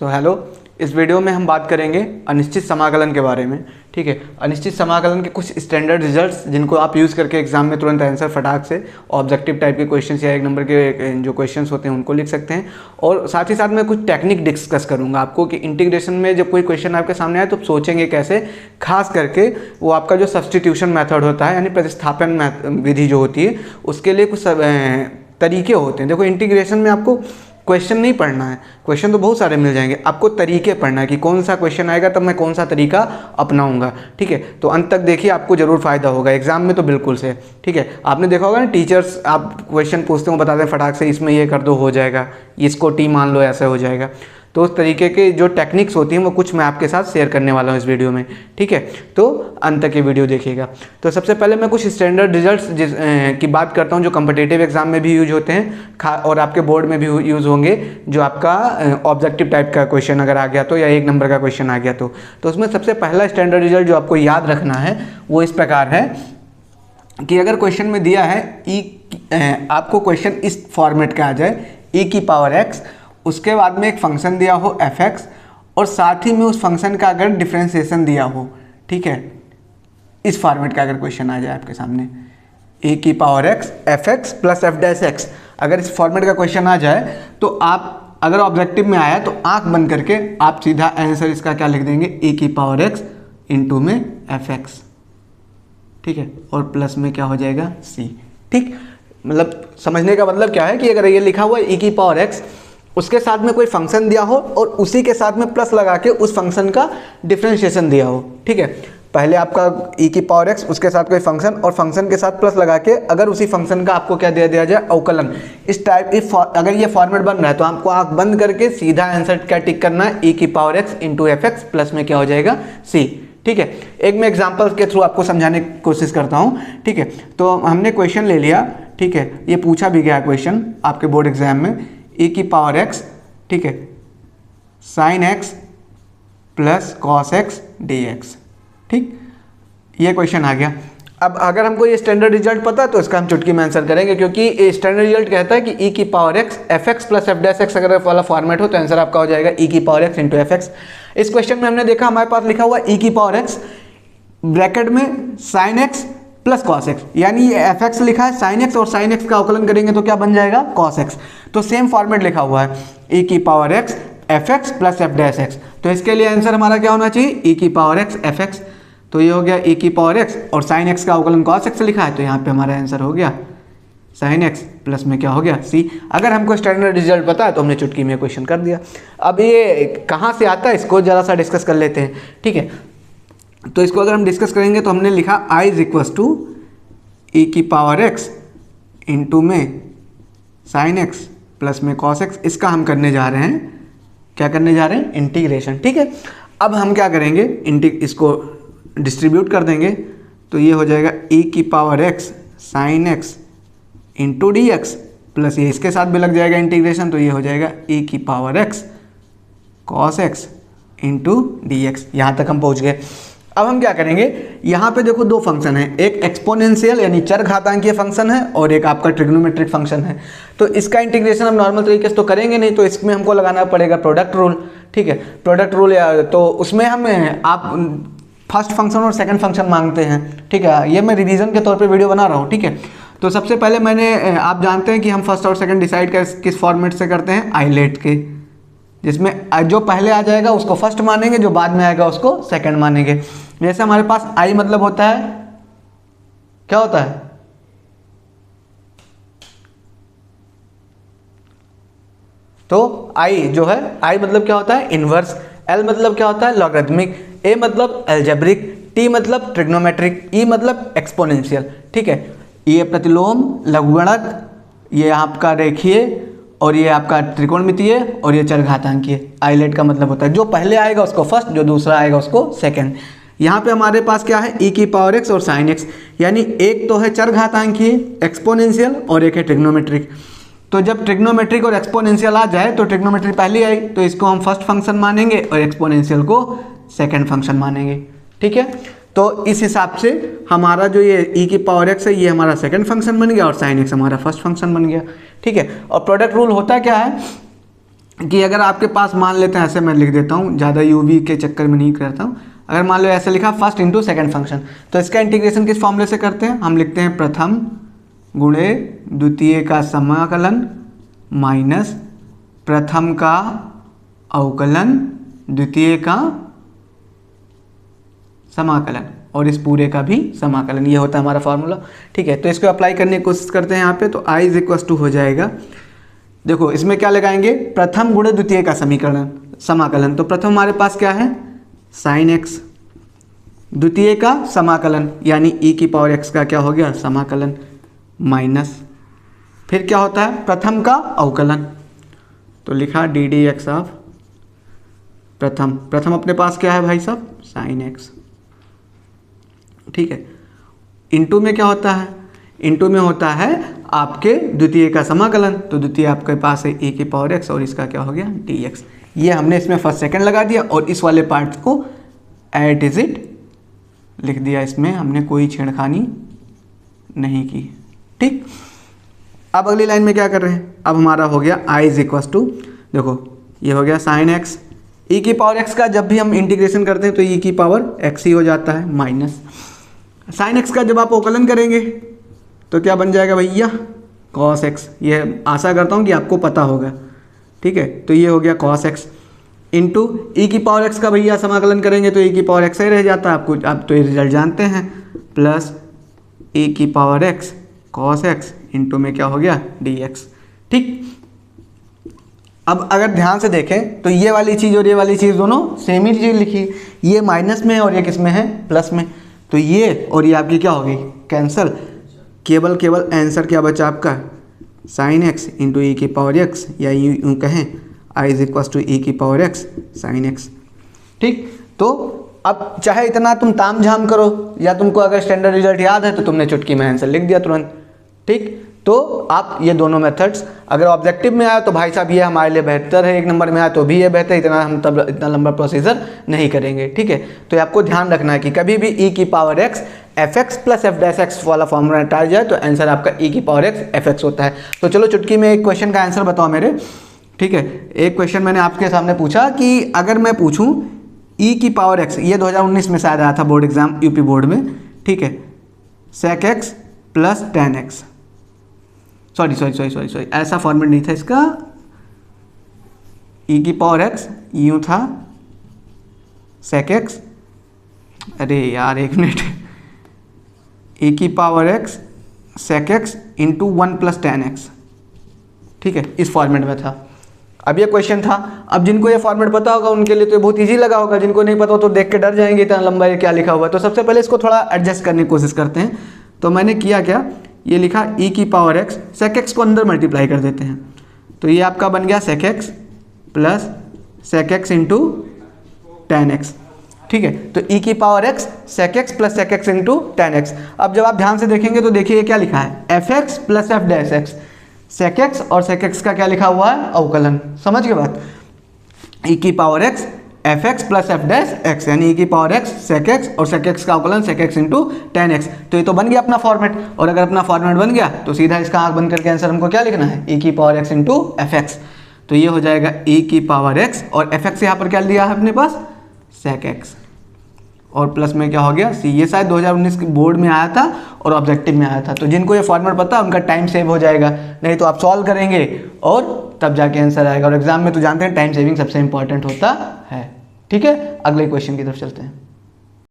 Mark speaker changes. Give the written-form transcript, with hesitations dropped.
Speaker 1: Hello, इस video में हम बात करेंगे अनिश्चित समाकलन के बारे में। ठीक है, अनिश्चित समाकलन के कुछ स्टैंडर्ड रिजल्ट्स जिनको आप यूज़ करके एग्जाम में तुरंत आंसर फटाक से ऑब्जेक्टिव टाइप के क्वेश्चंस या एक नंबर के जो क्वेश्चंस होते हैं उनको लिख सकते हैं। और साथ ही साथ मैं कुछ टेक्निक डिस्कस करूंगा आपको कि इंटीग्रेशन में जब कोई क्वेश्चन आपके सामने आए तो सोचेंगे कैसे, खास करके वो आपका जो सब्सटीट्यूशन मेथड होता है यानी प्रतिस्थापन विधि जो होती है उसके लिए कुछ तरीके होते हैं। देखो, इंटीग्रेशन में आपको क्वेश्चन नहीं पढ़ना है, क्वेश्चन तो बहुत सारे मिल जाएंगे, आपको तरीके पढ़ना है कि कौन सा क्वेश्चन आएगा तब मैं कौन सा तरीका अपनाऊंगा। ठीक है, तो अंत तक देखिए, आपको जरूर फायदा होगा एग्जाम में तो बिल्कुल से। ठीक है, आपने देखा होगा ना, टीचर्स आप क्वेश्चन पूछते हो बताते हैं फटाक से इसमें ये कर दो हो जाएगा, इसको टी मान लो ऐसे हो जाएगा। तो उस तरीके के जो टेक्निक्स होती हैं वो कुछ मैं आपके साथ शेयर करने वाला हूँ इस वीडियो में। ठीक है, तो अंत तक ये वीडियो देखिएगा। तो सबसे पहले मैं कुछ स्टैंडर्ड रिजल्ट्स की बात करता हूँ जो कम्पिटिटिव एग्जाम में भी यूज होते हैं और आपके बोर्ड में भी यूज़ होंगे। जो आपका ऑब्जेक्टिव टाइप का क्वेश्चन अगर आ गया तो या एक नंबर का क्वेश्चन आ गया तो उसमें सबसे पहला स्टैंडर्ड रिजल्ट जो आपको याद रखना है वो इस प्रकार है कि अगर क्वेश्चन में दिया है आपको क्वेश्चन इस फॉर्मेट का आ जाए e⁻x, उसके बाद में एक फंक्शन दिया हो f(x) और साथ ही में उस फंक्शन का अगर डिफ्रेंसिएशन दिया हो, ठीक है, इस फॉर्मेट का अगर क्वेश्चन आ जाए आपके सामने e⁻x f(x) + f'(x), अगर इस फॉर्मेट का क्वेश्चन आ जाए तो आप अगर ऑब्जेक्टिव में आया तो आंख बंद करके आप सीधा आंसर इसका क्या लिख देंगे, e⁻x इंटू में f(x), ठीक है, और प्लस में क्या हो जाएगा c। ठीक, मतलब समझने का मतलब क्या है कि अगर ये लिखा हुआ है e⁻x, उसके साथ में कोई फंक्शन दिया हो और उसी के साथ में प्लस लगा के उस फंक्शन का डिफरेंशिएशन दिया हो। ठीक है, पहले आपका e⁻x, उसके साथ कोई फंक्शन और फंक्शन के साथ प्लस लगा के अगर उसी फंक्शन का आपको क्या दे दिया जाए, अवकलन। इस टाइप अगर ये फॉर्मेट बन रहा है तो आपको आंख बंद करके सीधा आंसर क्या टिक करना है, e⁻x इंटू f(x) प्लस में क्या हो जाएगा c। ठीक है, एक मैं एग्जाम्पल के थ्रू आपको समझाने की कोशिश करता हूँ। ठीक है, तो हमने क्वेश्चन ले लिया, ठीक है, ये पूछा भी गया क्वेश्चन आपके बोर्ड एग्जाम में, e⁻x, ठीक है, sin x plus cos x dx। ठीक, ये क्वेश्चन आ गया। अब अगर हमको ये स्टैंडर्ड रिजल्ट पता है तो इसका हम चुटकी में आंसर करेंगे, क्योंकि स्टैंडर्ड रिजल्ट कहता है कि e⁻x f(x) + f'(x) अगर वाला फॉर्मेट हो तो आंसर आपका हो जाएगा e⁻x इंटू f(x). इस क्वेश्चन में हमने देखा हमारे पास लिखा हुआ e⁻x ब्रैकेट में sin x plus cos x, यानी ये f(x) लिखा है sin x और sin x का अवकलन करेंगे तो क्या बन जाएगा, cos x। तो सेम फॉर्मेट लिखा हुआ है e⁻x f(x) + f'(x), तो इसके लिए आंसर हमारा क्या होना चाहिए, e⁻x f(x), तो ये हो गया e⁻x और sin x का अवकलन cos x लिखा है तो यहाँ पे हमारा आंसर हो गया sin x प्लस में क्या हो गया c। अगर हमको स्टैंडर्ड रिजल्ट पता है तो हमने चुटकी में क्वेश्चन कर दिया। अब ये कहाँ से आता है इसको जरा सा डिस्कस कर लेते हैं। ठीक है, तो इसको अगर हम डिस्कस करेंगे तो हमने लिखा I = e⁻x इंटू में sin x प्लस में cos x, इसका हम करने जा रहे हैं, क्या करने जा रहे हैं, इंटीग्रेशन। ठीक है, अब हम क्या करेंगे, इसको डिस्ट्रीब्यूट कर देंगे तो ये हो जाएगा e⁻x sin x into dx plus ये इसके साथ भी लग जाएगा इंटीग्रेशन तो ये हो जाएगा e⁻x cos x into dx। यहाँ तक हम पहुँच गए। अब हम क्या करेंगे, यहाँ पे देखो दो फंक्शन है, एक एक्सपोनेंशियल यानी चर घातांकीय फंक्शन है और एक आपका ट्रिग्नोमेट्रिक फंक्शन है। तो इसका इंटीग्रेशन हम नॉर्मल तरीके से तो करेंगे नहीं, तो इसमें हमको लगाना पड़ेगा प्रोडक्ट रूल। ठीक है, प्रोडक्ट रूल, तो उसमें हम आप फर्स्ट फंक्शन और सेकंड फंक्शन मांगते हैं। ठीक है, ये मैं रिवीजन के तौर पे वीडियो बना रहा हूँ। ठीक है, तो सबसे पहले आप जानते हैं कि हम फर्स्ट और सेकंड डिसाइड किस फॉर्मेट से करते हैं, आइलेट के, जिसमें जो पहले आ जाएगा उसको फर्स्ट मानेंगे, जो बाद में आएगा उसको सेकंड मानेंगे। जैसे हमारे पास आई मतलब होता है, क्या होता है, तो आई जो है, आई मतलब क्या होता है, इनवर्स, एल मतलब क्या होता है, लॉगरिथमिक, ए मतलब एल्जेब्रिक, टी मतलब ट्रिग्नोमेट्रिक, ई मतलब एक्सपोनेंशियल। ठीक है, ये प्रतिलोम, लघुगणक, ये आपका रेखीय और ये आपका त्रिकोणमितीय और ये चरघातांकीय। आइलेट का मतलब होता है जो पहले आएगा उसको फर्स्ट, जो दूसरा आएगा उसको सेकंड। यहाँ पे हमारे पास क्या है, e⁻x और sin x, यानी एक तो है चरघातांकीय एक्सपोनेंशियल और एक है ट्रिग्नोमेट्रिक। तो जब ट्रिग्नोमेट्रिक और एक्सपोनेंशियल आ जाए तो ट्रिग्नोमेट्रिक पहले आई तो इसको हम फर्स्ट फंक्शन मानेंगे और एक्सपोनेंशियल को सेकंड फंक्शन मानेंगे। ठीक है, तो इस हिसाब से हमारा जो ये e⁻x है ये हमारा सेकंड फंक्शन बन गया और sin x हमारा फर्स्ट फंक्शन बन गया। ठीक है, और प्रोडक्ट रूल होता क्या है, कि अगर आपके पास मान लेते हैं, ऐसे मैं लिख देता हूँ, ज़्यादा यूवी के चक्कर में नहीं करता हूँ। अगर मान लो ऐसे लिखा फर्स्ट इंटू सेकेंड फंक्शन, तो इसका इंटीग्रेशन किस फॉर्मूले से करते हैं? हम लिखते हैं प्रथम गुणे द्वितीय का समाकलन माइनस प्रथम का अवकलन द्वितीय का समाकलन और इस पूरे का भी समाकलन। ये होता है हमारा फॉर्मूला। ठीक है, तो इसको अप्लाई करने की कोशिश करते हैं यहाँ पे। तो i इज इक्वल टू हो जाएगा, देखो इसमें क्या लगाएंगे, प्रथम गुणे द्वितीय का समीकरण समाकलन। तो प्रथम हमारे पास क्या है, साइन एक्स, द्वितीय का समाकलन यानी e की पावर x का क्या हो गया, समाकलन, माइनस फिर क्या होता है, प्रथम का अवकलन। तो लिखा डी डी एक्स ऑफ प्रथम अपने पास क्या है भाई साहब, साइन एक्स। ठीक है, इनटू में क्या होता है, इनटू में होता है आपके द्वितीय का समाकलन। तो द्वितीय आपके पास है e की पावर x और इसका क्या हो गया dx। ये हमने इसमें फर्स्ट सेकंड लगा दिया और इस वाले पार्ट को एट इज इट लिख दिया, इसमें हमने कोई छेड़खानी नहीं की। ठीक, अब अगली लाइन में क्या कर रहे हैं, अब हमारा हो गया i इज इक्वल टू, देखो ये हो गया साइन एक्स, e की पावर x का जब भी हम इंटीग्रेशन करते हैं तो e की पावर x ही हो जाता है, माइनस साइन x का जब आप अवकलन करेंगे तो क्या बन जाएगा भैया, cos x। ये आशा करता हूँ कि आपको पता होगा। ठीक है, तो ये हो गया cos x इंटू ई की पावर x का भैया समाकलन करेंगे तो e की पावर x ही रह जाता है, आपको आप तो ये रिजल्ट जानते हैं, प्लस e की power x cos x into में क्या हो गया dx। ठीक, अब अगर ध्यान से देखें तो ये वाली चीज़ और ये वाली चीज़ दोनों सेम ही चीज़ लिखी, ये माइनस में है और ये किस में है, प्लस में। तो ये और ये आपकी क्या हो गई, कैंसल, केवल आंसर क्या बचा आपका, साइन एक्स इंटू ई की पावर एक्स, या यूँ कहें आई इज इक्वल टू ई की पावर एक्स साइन एक्स। ठीक, तो अब चाहे इतना तुम ताम झाम करो या तुमको अगर स्टैंडर्ड रिजल्ट याद है तो तुमने चुटकी में आंसर लिख दिया तुरंत। ठीक, तो आप ये दोनों मेथड्स, अगर ऑब्जेक्टिव में आया तो भाई साहब ये हमारे लिए बेहतर है, एक नंबर में आया तो भी ये बेहतर है, इतना हम तब इतना लंबा प्रोसीजर नहीं करेंगे। ठीक है, तो आपको ध्यान रखना है कि कभी भी e की power x f x plus f dash x वाला फॉर्मूला हटाया जाए तो आंसर आपका e की पावर x एफ एक्स होता है। तो चलो चुटकी में एक क्वेश्चन का आंसर बताओ मेरे। ठीक है, एक क्वेश्चन मैंने आपके सामने पूछा कि अगर मैं पूछूं e की पावर x, ये 2019 में शायद आया था बोर्ड एग्जाम यूपी बोर्ड में। ठीक है, sec x plus ten x, sorry ऐसा फॉर्मेट नहीं था इसका, e की पावर x यूँ था सेक एक्स, अरे यार एक मिनट, e की power x sec x into 1 plus ten x. ठीक है, इस फॉर्मेट में था। अब ये क्वेश्चन था, अब जिनको ये फॉर्मेट पता होगा उनके लिए तो ये बहुत इजी लगा होगा, जिनको नहीं पता हो तो देख के डर जाएंगे इतना लंबा ये क्या लिखा हुआ है। तो सबसे पहले इसको थोड़ा एडजस्ट करने की कोशिश करते हैं। तो मैंने किया क्या, ये लिखा e की पावर x, सेक एक्स को अंदर मल्टीप्लाई कर देते हैं, तो ये आपका बन गया sec x plus sec x into ten x. ठीक है, तो e की power x sec x plus sec x into ten x. अब जब आप ध्यान से देखेंगे तो देखिए क्या लिखा है, f x plus f dash x, sec x और सेक एक्स का क्या लिखा हुआ है, अवकलन। समझ गए बात, e की power x f x plus f dash x यानी e की पावर x सेक एक्स और सेक एक्स का अवकलन sec x into ten x. तो ये तो बन गया अपना फॉर्मेट, और अगर अपना फॉर्मेट बन गया तो सीधा इसका आंख बंद करके आंसर हमको क्या लिखना है, e की power x into F x. तो ये हो जाएगा e की पावर x और एफ एक्स यहाँ पर क्या लिया है अपने पास, सेक एक्स, और प्लस में क्या हो गया सी। ये शायद 2019 के बोर्ड में आया था और ऑब्जेक्टिव में आया था, तो जिनको ये फॉर्मेट पता है उनका टाइम सेव हो जाएगा, नहीं तो आप सॉल्व करेंगे और तब जाके आंसर आएगा। और एग्जाम में तो जानते हैं टाइम सेविंग सबसे इंपॉर्टेंट होता है। ठीक है, अगले क्वेश्चन की तरफ चलते हैं।